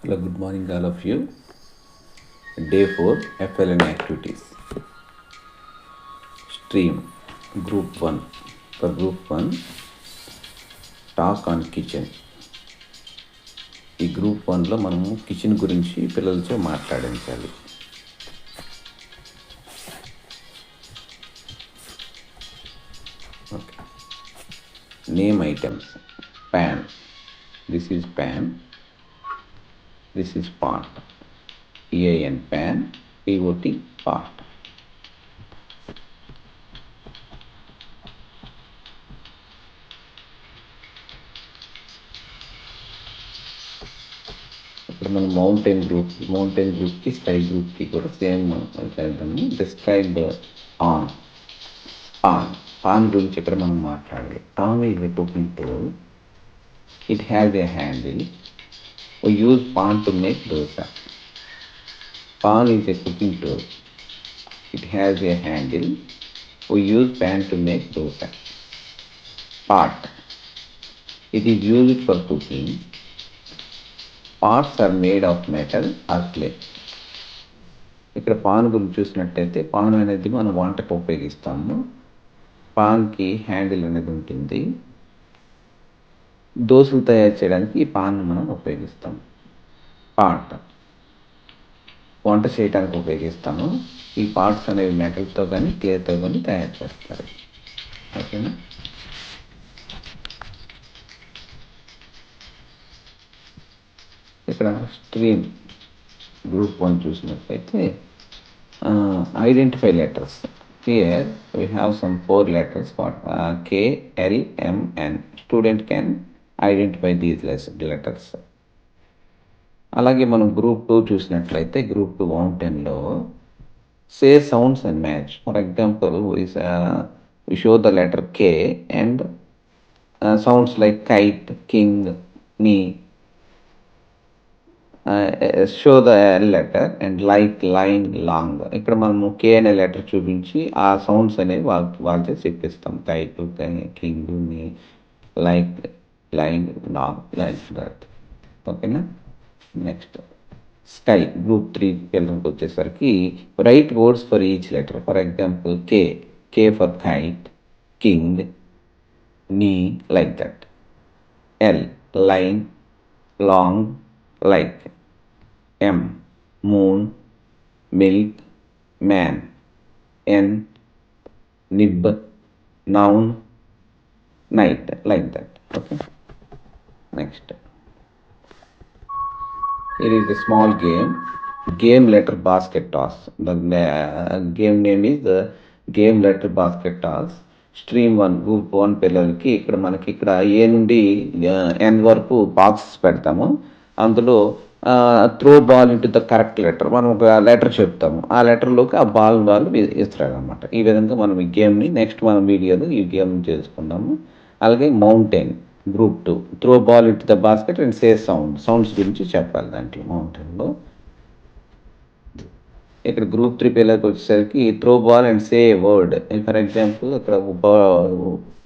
Hello, good morning, all of you. Day 4 FLN activities. Stream Group 1. For Group 1, talk on kitchen. ఈ group 1లో మనము kitchen గురించి పిల్లలతో మాట్లాడించాలి. Okay. Name items. Pan. This is pan. This is pot. PAN pan. POT pot. ఇప్పుడు మనం mountain గ్రూప్కి sky గ్రూప్కి కూడా సేమ్ చేద్దాము. డిస్క్రైబ్ ఆన్ పాన్ గురించి ఇక్కడ మనం మాట్లాడాలి. Tom is a cooking tool. It has a handle. We use pan to make dosa. Pan is a cooking tool. It has a handle. We use pan to make dosa. Pot. It is used for cooking. Pots are made of metal or clay. ఇక్కడ pan గురించి చూసినట్టయితే pan అనేది మనం వంటకు ఉపయోగిస్తాము. పాన్కి handle అనేది ఉంటుంది. దోశలు తయారు చేయడానికి ఈ పాన్ మనం ఉపయోగిస్తాం. పాట్ వంట చేయడానికి ఉపయోగిస్తాము. ఈ పార్ట్స్ అనేవి మెటల్తో కానీ క్లేతో కానీ తయారు చేస్తారు. ఓకేనా. ఇక్కడ స్ట్రీమ్ గ్రూప్ 1 చూసినట్లయితే identify letters. Here we have some 4 letters for KLMN. Student can identify these letters. అలాగే మనం గ్రూప్ 2 చూసినట్లయితే గ్రూప్ 2 మౌంటైన్లో say sounds and match. For example we show the letter K and sounds like kite, king, knee. Show the L letter and like, line, long. ఇక్కడ మనము K అనే letter చూపించి ఆ సౌండ్స్ అనేవి వాళ్ళతో చెప్పిస్తాం. Kite, king, knee, like, line, long, like that. ఓకేనా. నెక్స్ట్ స్కై గ్రూప్ 3 పిల్లలకి వచ్చేసరికి write words for each letter. For example K for kite, king, knee, like that. L line, long, like. M moon, milk, man. N nib, noun, night, like that. Okay. Next here is a small game letter basket toss. The game name is the game letter basket toss. Stream 1 group 1 పిల్లలకి మనకి ఏ నుండి ఎన్ వరకు boxes పెడతాము. అందులో throw ball into the correct letter. మనం ఒక letter చెప్తాము, ఆ లెటర్లోకి ఆ బాల్ వాళ్ళు ఇస్తారనమాట. ఈ విధంగా మనం ఈ గేమ్ని నెక్స్ట్ మనం వీడియోలో ఈ గేమ్ చేసుకుందాము. అలాగే mountain group 2 throw ball into the basket and say sounds గురించి చెప్పాలి దాంట్లో మౌంటైన్లో. ఇక్కడ గ్రూప్ 3 పిల్లలకి వచ్చేసరికి throw ball and say word. For example అక్కడ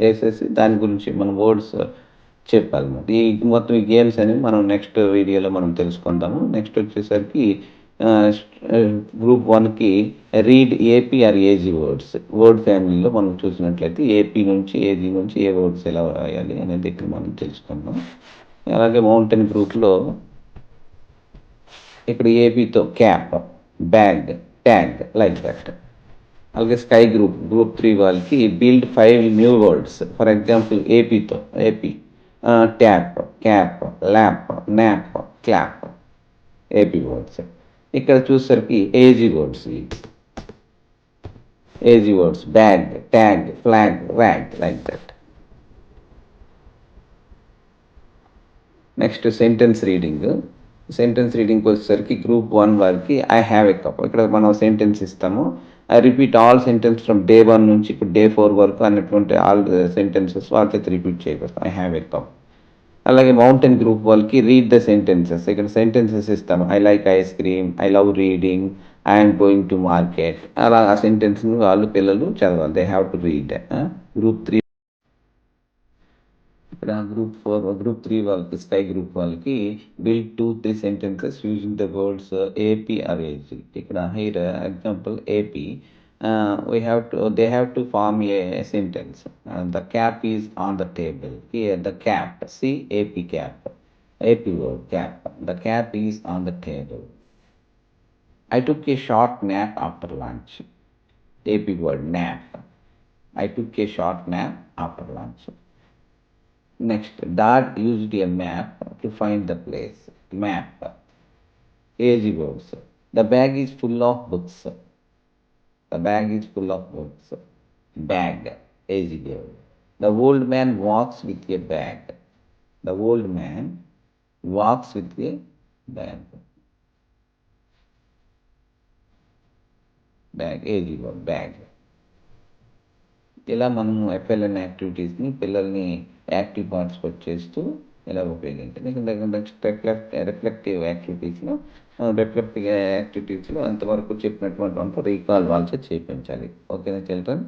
వేసేసి దాని గురించి మనం వర్డ్స్ చెప్పాలన్నమాట. ఈ మొత్తం ఈ గేమ్స్ అనేవి మనం నెక్స్ట్ వీడియోలో మనం తెలుసుకుందాము. నెక్స్ట్ వచ్చేసరికి గ్రూప్ 1కి read AP are AG words. Word ఫ్యామిలీలో మనం చూసినట్లయితే ఏపీ నుంచి ఏజీ నుంచి ఏ వర్డ్స్ ఎలా రాయాలి అనేది ఇక్కడ మనం తెలుసుకుందాం. అలాగే మౌంటైన్ గ్రూప్లో ఇక్కడ ఏపీతో cap, bag, tag, like that. అలాగే స్కై గ్రూప్ 3 వాళ్ళకి build 5 new words. For example ఏపీతో AP tap, cap, lap, nap, clap, AP words. ఇక్కడ చూసేసరికి AG words bag, tag, flag, rag, like that. Next sentence రీడింగ్కి వచ్చేసరికి గ్రూప్ 1 వారికి I have a cup. ఇక్కడ మనం సెంటెన్స్ ఇస్తాము. I repeat all sentence from day 1 నుంచి ఇప్పుడు డే 4 వరకు అన్నటువంటి ఆల్ సెంటెన్సెస్ వాళ్ళతో రిపీట్ చేయగలుగుతాం. I have a cup. అలాగే మౌంటైన్ గ్రూప్ వాళ్ళకి రీడ్ ద సెంటెన్సెస్. ఇక్కడ సెంటెన్సెస్ ఇస్తాము. I like ice cream, I love reading, I'm going to market. అలా ఆ సెంటెన్స్ని పిల్లలు చదవాలి. They have to read. Group 3 ఇక్కడ గ్రూప్ 3 వాళ్ళకి స్కై గ్రూప్ వాళ్ళకి build 2-3 sentences using the words AP are AG. ఇక్కడ here example AP they have to form a sentence. The cap is on the table. Here the cap, see AP cap, AP word cap. The cap is on the table. I took a short nap after lunch. AP word nap. I took a short nap after lunch. Next, Dad used a map to find the place. Map. Easy words. The bag is full of books. The bag is full of books. Bag. Easy word. The old man walks with a bag. The old man walks with a bag. Bag. Easy word. Bag. ఇలా మనం FLN యాక్టివిటీస్ని పిల్లల్ని active participate చేస్తూ ఇలా ఉపయోగించాలి. Next reflective యాక్టివిటీస్లో అంతవరకు చెప్పినటువంటి recall వాళ్ళతో చేయించాలి. ఓకేనా చిల్డ్రన్?